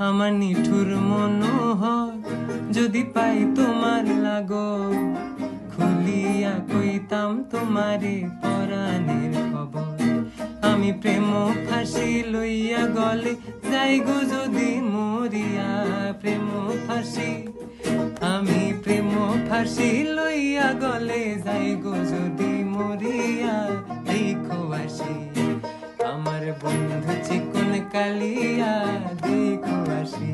আমার নিঠুর মনোহর যদি পাই তোমার লাগো, খুলিয়া কইতাম তোমারে পরাণের খবর। আমি প্রেম ফাঁসি লইয়া গলে যাই গো যদি মরিয়া, প্রেম ফাঁসি আমি প্রেম ফাঁসি লইয়া গলে যাই গো যদি মরিয়া। দেখো আসি আমার বন্ধু চিকন কালিয়া, দেখো আসি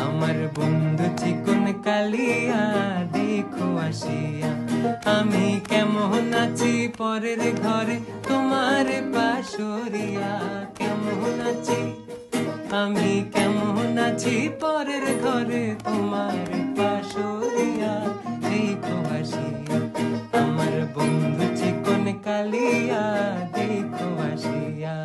আমার বন্ধু চিকন কালিয়া, দেখো আসিয়া। আমি কেমন আছি পরের ঘরে তোমার পাশরিয়া, কেমন আছি আমি কেমন আছি পরের ঘরে তোমার পাশরিয়া। দেখো আসিয়া আমার বন্ধু চিকন কালিয়া, দেখো আসিয়া।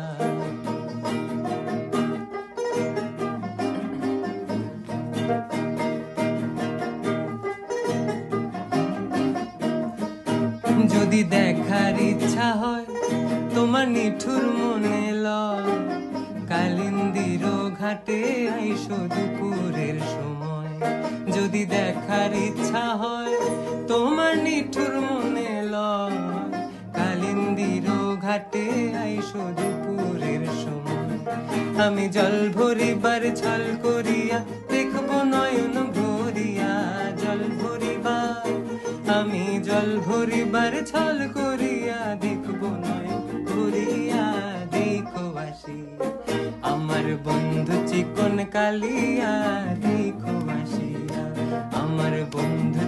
যদি দেখার ইচ্ছা হয় তোমার নিঠুর মনে লয়, কালিন্দির ঘাটে আইসো দুপুরের সময়। যদি দেখার ইচ্ছা হয় তোমার নিঠুর মনে লয়, কালিন্দির ঘাটে আইসো দুপুরের সময়। আমি জল ভরিবার ছল করিয়া দেখবো নয়ন ভরিয়া, জল ভরিবার আমি জল ভরিবার ছল করিয়া দেখবো নয়ন ভরিয়া। দেখো আসি আমার বন্ধু চিকন কালিয়া, দেখো আসিয়া আমার বন্ধু।